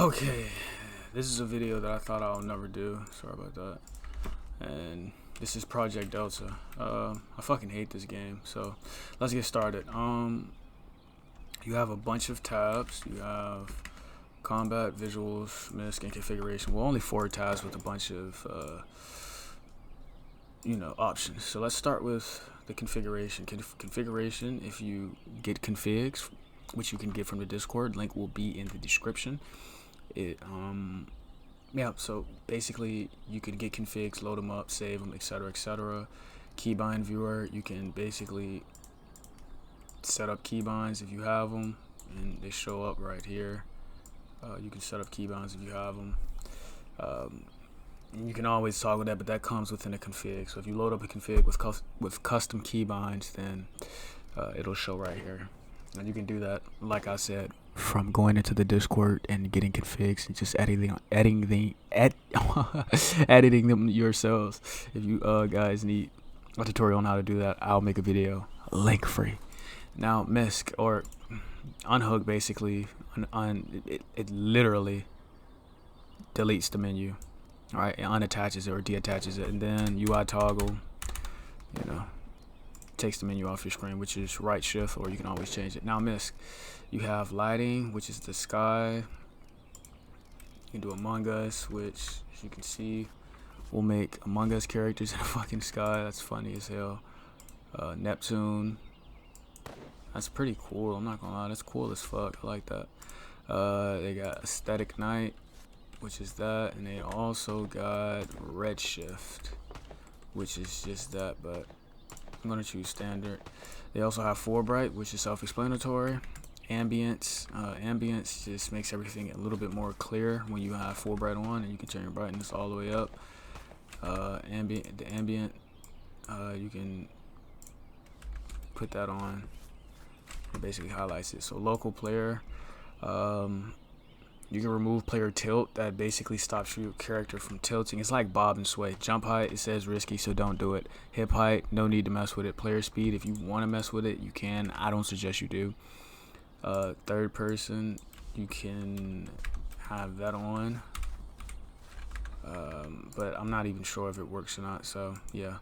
Okay, this is a video that I thought I'll never do. Sorry about that. And this is Project Delta. I fucking hate this game. So let's get started. You have a bunch of tabs. You have combat, visuals, misc, and configuration. Well, only 4 tabs with a bunch of options. So let's start with the configuration. Configuration. If you get configs, which you can get from the Discord, link will be in the description. So basically you can get configs, load them up, save them, etc. Keybind viewer, you can basically set up keybinds if you have them, and they show up right here. You can set up keybinds if you have them. You can always toggle that, but that comes within a config. So if you load up a config with custom keybinds, then it'll show right here. And you can do that, like I said, from going into the Discord and getting configs and just editing them yourselves. If you guys need a tutorial on how to do that, I'll make a video, link free. Now misc or unhook, basically it literally deletes the menu. All right, it unattaches it or deattaches it, and then UI toggle, takes the menu off your screen, which is right shift, or you can always change it. Now misc, you have lighting, which is the sky. You can do Among Us, which, as you can see, will make Among Us characters in the fucking sky. That's funny as hell. Neptune, that's pretty cool. I'm not gonna lie, that's cool as fuck. I like that. They got aesthetic night, which is that, and they also got redshift, which is just that, but I'm gonna choose standard. They also have forebright, which is self-explanatory. Ambience, ambience just makes everything a little bit more clear when you have forebright on, and you can turn your brightness all the way up. The ambient, you can put that on. It basically highlights it. So local player, you can remove player tilt. That basically stops your character from tilting. It's like bob and sway. Jump height, it says risky, so don't do it. Hip height, no need to mess with it. Player speed, if you want to mess with it, you can. I don't suggest you do. Third person, you can have that on, but I'm not even sure if it works or not. So yeah,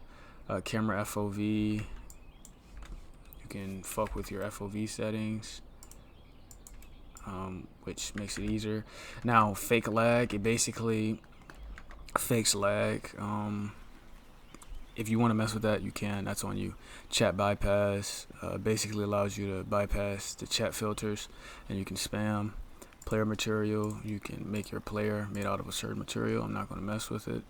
camera FOV, you can fuck with your FOV settings, which makes it easier. Now fake lag, it basically fakes lag. If you want to mess with that, you can. That's on you. Chat bypass basically allows you to bypass the chat filters, and you can spam. Player material, you can make your player made out of a certain material. I'm not going to mess with it,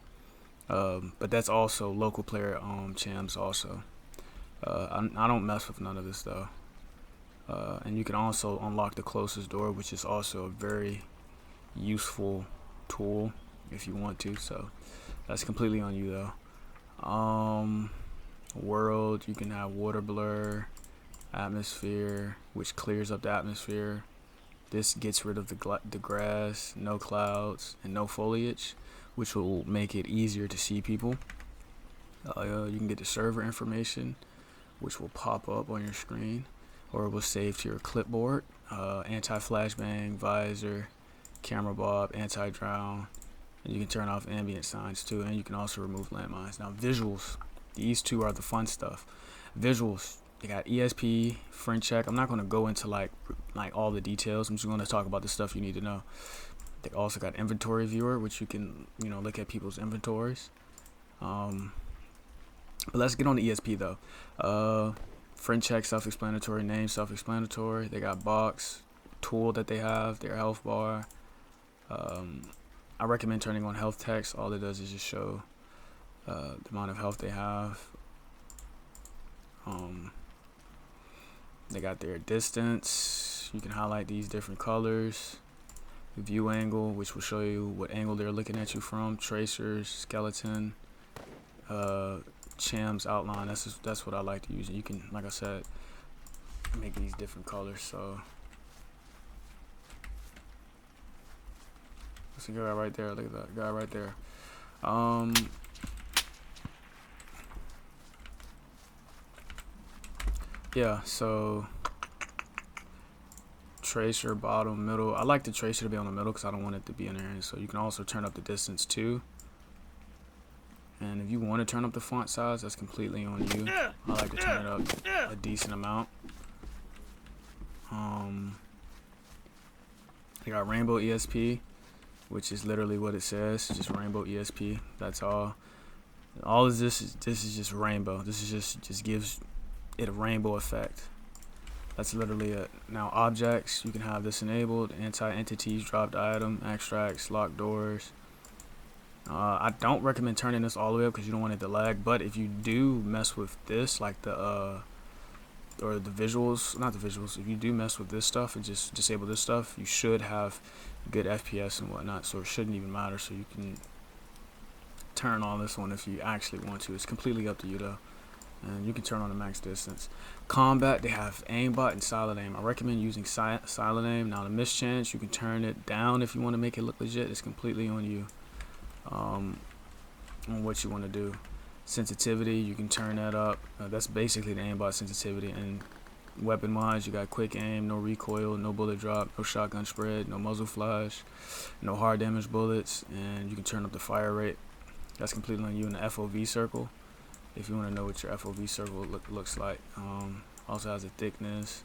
but that's also local player chams also. I don't mess with none of this though. And you can also unlock the closest door, which is also a very useful tool if you want to. So that's completely on you though. World, you can have water blur, atmosphere, which clears up the atmosphere. This gets rid of the grass, no clouds, and no foliage, which will make it easier to see people. You can get the server information, which will pop up on your screen, or it will save to your clipboard. Anti-flashbang, visor, camera bob, anti-drown. And you can turn off ambient signs too, and you can also remove landmines. Now visuals, these two are the fun stuff. Visuals, they got ESP, friend check. I'm not going to go into like all the details. I'm just going to talk about the stuff you need to know. They also got inventory viewer, which you can look at people's inventories. But let's get on the ESP though. Friend check, self-explanatory. Name, self-explanatory. They got box, tool that they have, their health bar. I recommend turning on health text. All it does is just show the amount of health they have. They got their distance. You can highlight these different colors. View angle, which will show you what angle they're looking at you from. Tracers, skeleton, chams outline. That's what I like to use. And you can, like I said, make these different colors. So that's a guy right there. Look at that guy right there. Yeah, so tracer, bottom, middle. I like the tracer to be on the middle because I don't want it to be in there. So you can also turn up the distance too. And if you want to turn up the font size, that's completely on you. I like to turn it up a decent amount. I got Rainbow ESP, which is literally what it says, just Rainbow ESP. That's all. All of this is just rainbow. This is just gives it a rainbow effect. That's literally it. Now objects, you can have this enabled. Anti-entities, dropped item, extracts, locked doors. I don't recommend turning this all the way up because you don't want it to lag. But if you do mess with this, like the or the visuals, not the visuals, if you do mess with this stuff and just disable this stuff, you should have good FPS and whatnot, so it shouldn't even matter. So you can turn on this one if you actually want to. It's completely up to you though. And you can turn on the max distance. Combat, they have Aimbot and silent aim. I recommend using silent aim. Now the mischance, you can turn it down if you want to make it look legit. It's completely on you, on what you want to do. Sensitivity, you can turn that up. That's basically the aimbot sensitivity. And weapon wise, you got quick aim, no recoil, no bullet drop, no shotgun spread, no muzzle flash, no hard damage bullets, and you can turn up the fire rate. That's completely on you. In the FOV circle, if you want to know what your FOV circle looks like. Also has a thickness,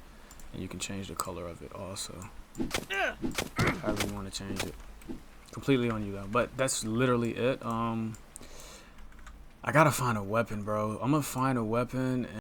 and you can change the color of it also, however you want to change it. Completely on you though. But that's literally it. I gotta find a weapon, bro. I'm gonna find a weapon.